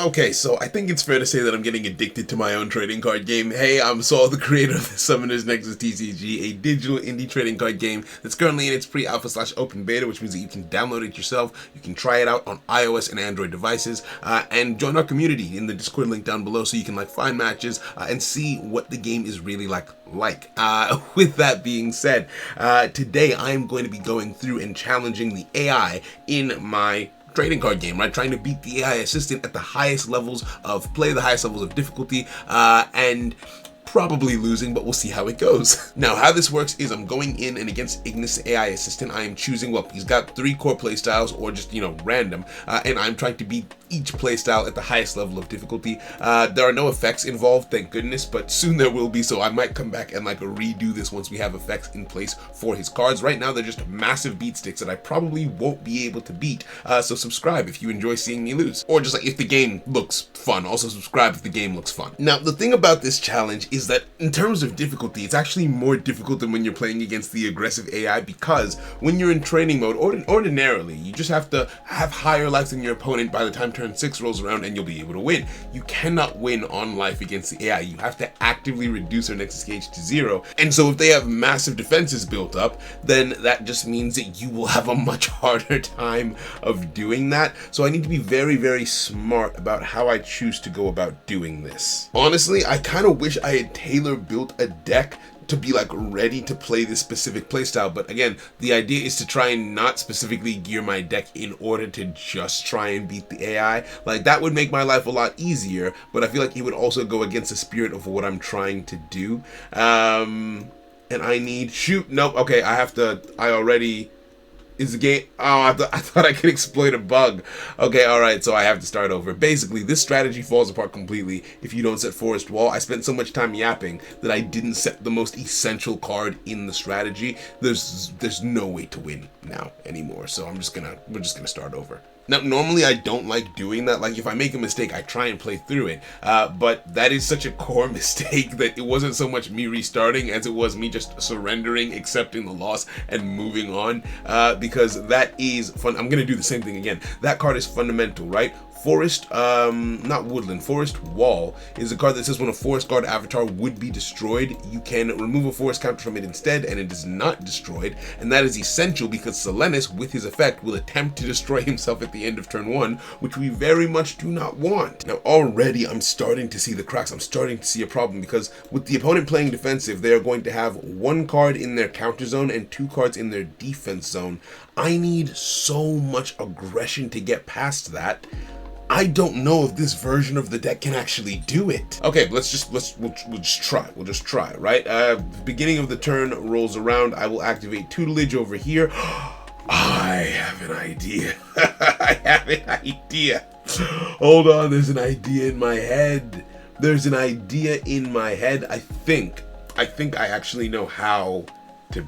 Okay, so I think it's fair to say that I'm getting addicted to my own trading card game. Hey, I'm Saul, the creator of the Summoner's Nexus TCG, a digital indie trading card game that's currently in its pre-alpha/open beta, which means that you can download it yourself, you can try it out on iOS and Android devices, and join our community in the Discord link down below so you can find matches and see what the game is really like. With that being said, today I am going to be going through and challenging the AI in my trading card game, right? Trying to beat the AI assistant at the highest levels of play, the highest levels of difficulty, and probably losing, but we'll see how it goes. Now, how this works is I'm going in and against Ignis AI Assistant, I am choosing, well, he's got 3 core playstyles or just, random, and I'm trying to beat each playstyle at the highest level of difficulty. There are no effects involved, thank goodness, but soon there will be, so I might come back and redo this once we have effects in place for his cards. Right now, they're just massive beat sticks that I probably won't be able to beat, so subscribe if you enjoy seeing me lose. Or just if the game looks fun, also subscribe if the game looks fun. Now, the thing about this challenge is that in terms of difficulty, it's actually more difficult than when you're playing against the aggressive AI, because when you're in training mode, ordinarily, you just have to have higher life than your opponent by the time turn 6 rolls around and you'll be able to win. You cannot win on life against the AI. You have to actively reduce their Nexus gauge to 0. And so if they have massive defenses built up, then that just means that you will have a much harder time of doing that. So I need to be very, very smart about how I choose to go about doing this. Honestly, I kind of wish I had tailor-built a deck to be ready to play this specific playstyle, but again, the idea is to try and not specifically gear my deck in order to just try and beat the AI. That would make my life a lot easier, but I feel like it would also go against the spirit of what I'm trying to do. And I need nope, okay, is the game, I thought I could exploit a bug. Okay, alright, so I have to start over. Basically, this strategy falls apart completely if you don't set Forest Wall. I spent so much time yapping that I didn't set the most essential card in the strategy. There's no way to win now anymore, so we're just gonna start over. Now, normally I don't like doing that. If I make a mistake, I try and play through it. But that is such a core mistake that it wasn't so much me restarting as it was me just surrendering, accepting the loss, and moving on. Because that is fun. I'm going to do the same thing again. That card is fundamental, right? Forest, not Woodland, Forest Wall is a card that says when a Forest Guard avatar would be destroyed, you can remove a forest counter from it instead, and it is not destroyed. And that is essential because Selenus, with his effect, will attempt to destroy himself at the end of turn 1, which we very much do not want. Now, already I'm starting to see the cracks. I'm starting to see a problem because with the opponent playing defensive, they are going to have 1 card in their counter zone and 2 cards in their defense zone. I need so much aggression to get past that. I don't know if this version of the deck can actually do it. Okay, we'll just try. We'll just try, right? Beginning of the turn rolls around. I will activate tutelage over here. I have an idea. I have an idea. Hold on, there's an idea in my head. There's an idea in my head. I think I actually know how to.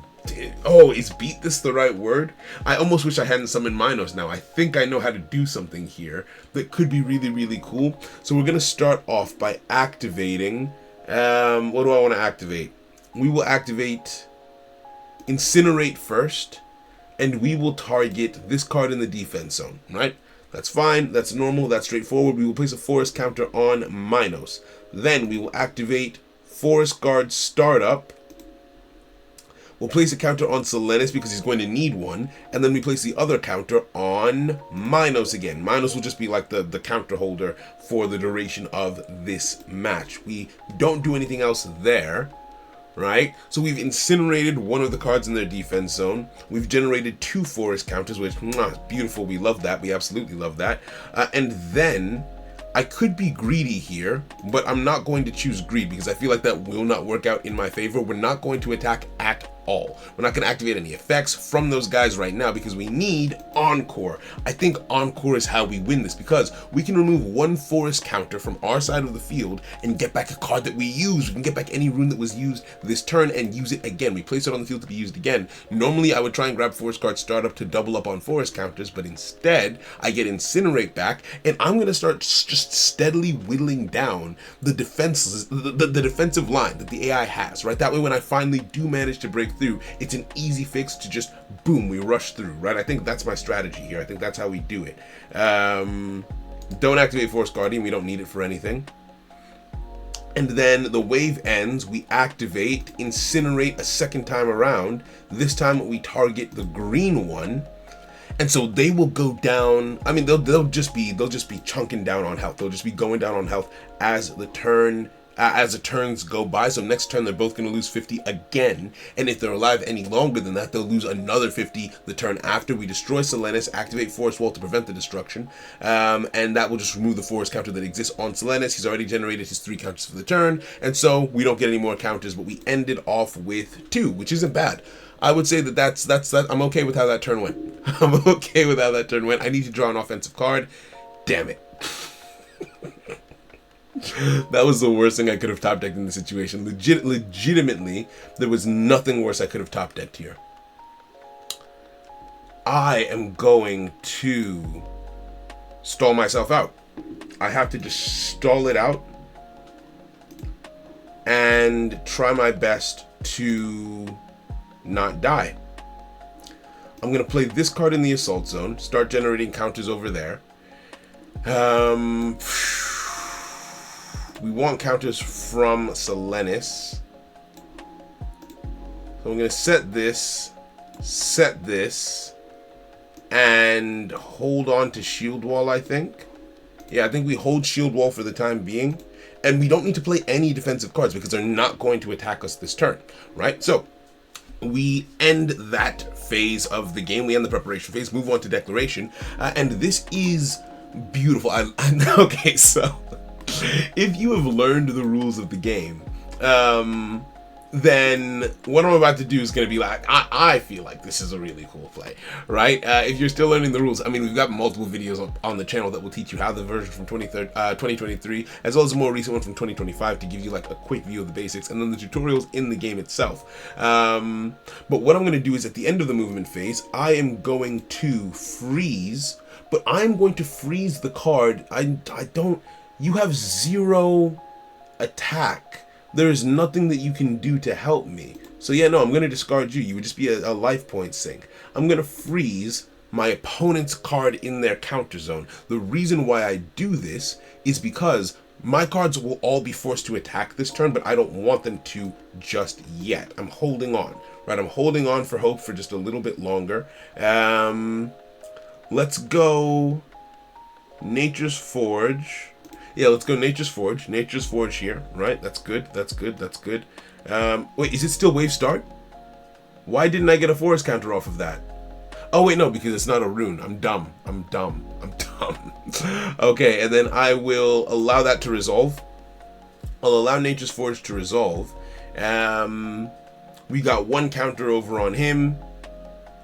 Oh, is beat this the right word? I almost wish I hadn't summoned Minos now. I think I know how to do something here that could be really, really cool. So we're going to start off by activating, what do I want to activate? We will activate Incinerate first, and we will target this card in the defense zone, right? That's fine, that's normal, that's straightforward. We will place a forest counter on Minos. Then we will activate Forest Guard Startup. We'll place a counter on Selenus because he's going to need one, and then we place the other counter on Minos again. Minos will just be the counter holder for the duration of this match. We don't do anything else there, right? So we've incinerated one of the cards in their defense zone. We've generated 2 forest counters, which, beautiful, we love that. We absolutely love that. And then I could be greedy here, but I'm not going to choose greed because I feel like that will not work out in my favor. We're not going to attack at all. We're not going to activate any effects from those guys right now because we need Encore. I think Encore is how we win this because we can remove 1 forest counter from our side of the field and get back a card that we use. We can get back any rune that was used this turn and use it again. We place it on the field to be used again. Normally, I would try and grab Forest Guard Startup to double up on forest counters, but instead, I get Incinerate back, and I'm going to start just steadily whittling down the defenses, the defensive line that the AI has, right? That way, when I finally do manage to break through, it's an easy fix to just boom, we rush through, right? I think that's my strategy here. I think that's how we do it. Don't activate Forest Guardian, we don't need it for anything. And then the wave ends, we activate Incinerate a second time around. This time we target the green one. And so they will go down. I mean, they'll just be chunking down on health. They'll just be going down on health as the turns go by. So next turn they're both going to lose 50 again. And if they're alive any longer than that, they'll lose another 50 the turn after. We destroy Selenis, activate Forest Wall to prevent the destruction, and that will just remove the forest counter that exists on Selenis. He's already generated his 3 counters for the turn, and so we don't get any more counters. But we ended off with 2, which isn't bad. I would say that's I'm okay with how that turn went. I'm okay with how that turn went. I need to draw an offensive card. Damn it. That was the worst thing I could have top decked in this situation. Legitimately, there was nothing worse I could have top decked here. I am going to stall myself out. I have to just stall it out and try my best to not die. I'm going to play this card in the assault zone, start generating counters over there. We want counters from Selenis. So I'm going to set this, and hold on to Shield Wall, I think. Yeah, I think we hold Shield Wall for the time being. And we don't need to play any defensive cards because they're not going to attack us this turn, right? So we end that phase of the game. We end the preparation phase, move on to declaration. And this is beautiful. Okay, so if you have learned the rules of the game, then what I'm about to do is going to be like, I feel like this is a really cool play, right? If you're still learning the rules, I mean, we've got multiple videos on the channel that will teach you how the version from 2023, as well as a more recent one from 2025 to give you like a quick view of the basics, and then the tutorials in the game itself. But what I'm going to do is at the end of the movement phase, I am going to freeze, but I'm going to freeze the card. You have 0 attack. There is nothing that you can do to help me. So yeah, no, I'm going to discard you. You would just be a life point sink. I'm going to freeze my opponent's card in their counter zone. The reason why I do this is because my cards will all be forced to attack this turn, but I don't want them to just yet. I'm holding on, right? I'm holding on for hope for just a little bit longer. Let's go Nature's Forge. Yeah, let's go Nature's Forge. Nature's Forge here, right? That's good. That's good. That's good. Wait, is it still wave start? Why didn't I get a forest counter off of that? Oh, wait, no, because it's not a rune. I'm dumb. Okay, and then I will allow that to resolve. I'll allow Nature's Forge to resolve. We got 1 counter over on him.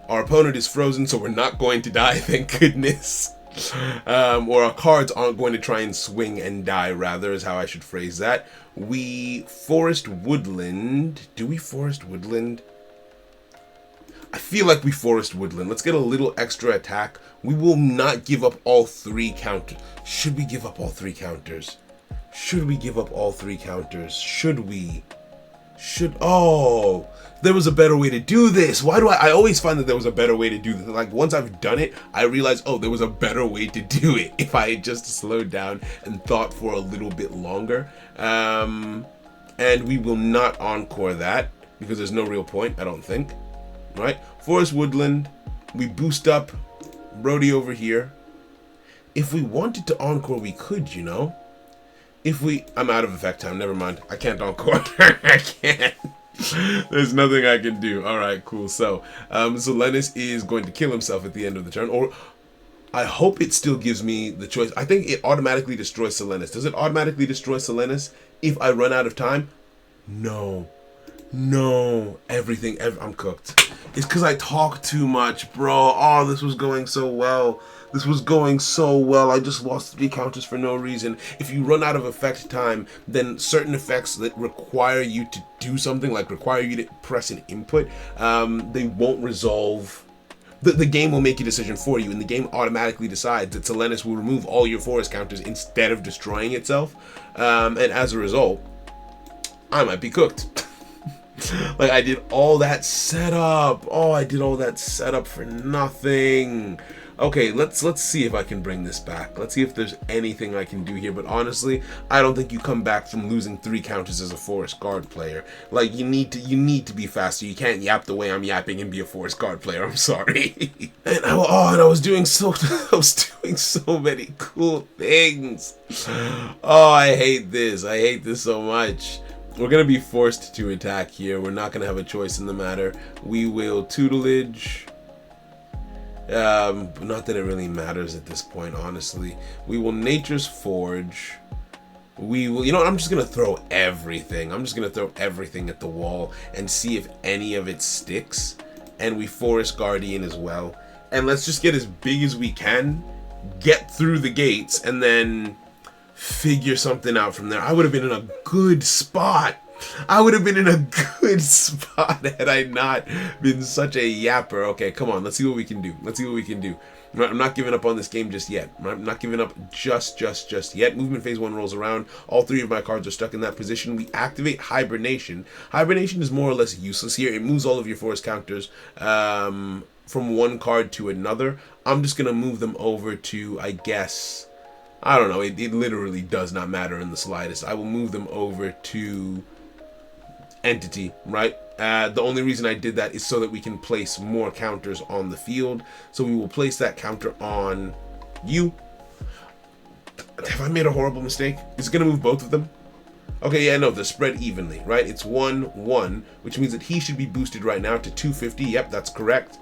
Our opponent is frozen, so we're not going to die, thank goodness. Or our cards aren't going to try and swing and die, rather, is how I should phrase that. We Forest Woodland. Do we Forest Woodland? I feel like we Forest Woodland. Let's get a little extra attack. We will not give up all 3 counters. Should we give up all 3 counters? Should we give up all 3 counters? Should we? Oh, there was a better way to do this. Why do I always find that there was a better way to do this? Like, once I've done it, I realize, oh, there was a better way to do it if I had just slowed down and thought for a little bit longer. And we will not encore that because there's no real point, I don't think. Right? Forest Woodland, we boost up Brody over here. If we wanted to encore, we could, you know. I'm out of effect time, never mind. I can't encore. I can't. There's nothing I can do. Alright, cool. So Selenis is going to kill himself at the end of the turn. Or I hope it still gives me the choice. I think it automatically destroys Selenis. Does it automatically destroy Selenis if I run out of time? No. I'm cooked. It's because I talk too much, bro. Oh, this was going so well. I just lost 3 counters for no reason. If you run out of effect time, then certain effects that require you to do something, like require you to press an input, they won't resolve. The game will make a decision for you, and the game automatically decides that Selenis will remove all your forest counters instead of destroying itself. And as a result, I might be cooked. Like, I did all that setup. Oh, I did all that setup for nothing. Okay, let's see if I can bring this back. Let's see if there's anything I can do here. But honestly, I don't think you come back from losing 3 counters as a Forest Guard player. Like, you need to be faster. You can't yap the way I'm yapping and be a Forest Guard player. I'm sorry. And I was doing so many cool things. Oh, I hate this. I hate this so much. We're gonna be forced to attack here. We're not gonna have a choice in the matter. We will tutelage. Not that it really matters at this point, honestly. We will Nature's Forge. We will, you know what, I'm just gonna throw everything. I'm just gonna throw everything at the wall and see if any of it sticks. And we Forest Guardian as well. And let's just get as big as we can, get through the gates, and then figure something out from there. I would have been in a good spot. I would have been in a good spot had I not been such a yapper. Okay, come on. Let's see what we can do. Let's see what we can do. I'm not giving up on this game just yet. I'm not giving up just yet. Movement phase 1 rolls around. All 3 of my cards are stuck in that position. We activate Hibernation. Hibernation is more or less useless here. It moves all of your forest counters from one card to another. I'm just going to move them over to, I guess, I don't know. It literally does not matter in the slightest. I will move them over to Entity, right? The only reason I did that is so that we can place more counters on the field. So we will place that counter on you. Have I made a horrible mistake? Is it going to move both of them? Okay, yeah, no, they're spread evenly, right? It's 1-1, which means that he should be boosted right now to 250. Yep, that's correct.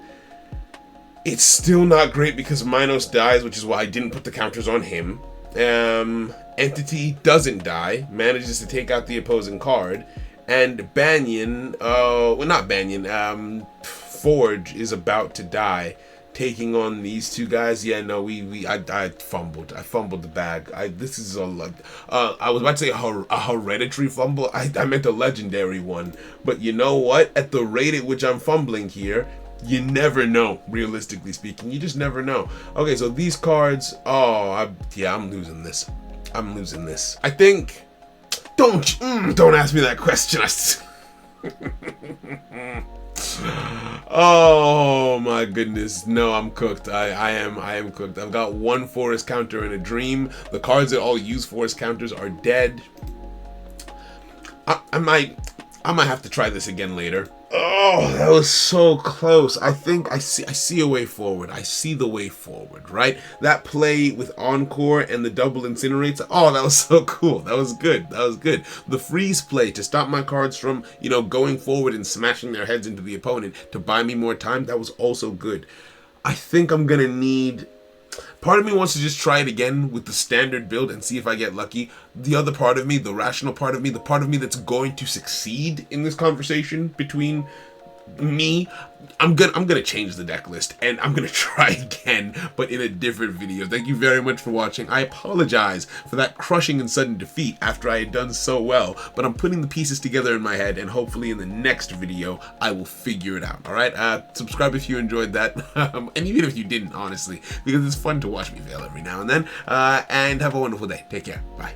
It's still not great because Minos dies, which is why I didn't put the counters on him. Entity doesn't die, manages to take out the opposing card. And Banyan, well, not Banyan, Forge is about to die, taking on these 2 guys. Yeah, no, I fumbled the bag. This is a, I was about to say a hereditary fumble. I meant a legendary one. But you know what? At the rate at which I'm fumbling here, you never know, realistically speaking. You just never know. Okay, so these cards, I'm losing this. I'm losing this. I think... Don't ask me that question. Oh my goodness. No, I'm cooked. I am cooked. I've got 1 forest counter in a dream. The cards that all use forest counters are dead. I might have to try this again later. Oh, that was so close. I think I see a way forward. I see the way forward, right? That play with Encore and the double incinerates. Oh, that was so cool. That was good. That was good. The freeze play to stop my cards from, going forward and smashing their heads into the opponent to buy me more time. That was also good. I think I'm going to need... Part of me wants to just try it again with the standard build and see if I get lucky. The other part of me, the rational part of me, the part of me that's going to succeed in this conversation between me, I'm gonna change the deck list and I'm gonna try again, but in a different video. Thank you very much for watching. I apologize for that crushing and sudden defeat after I had done so well, but I'm putting the pieces together in my head, and hopefully in the next video I will figure it out. All right, subscribe if you enjoyed that, and even if you didn't, honestly, because it's fun to watch me fail every now and then. And have a wonderful day. Take care. Bye.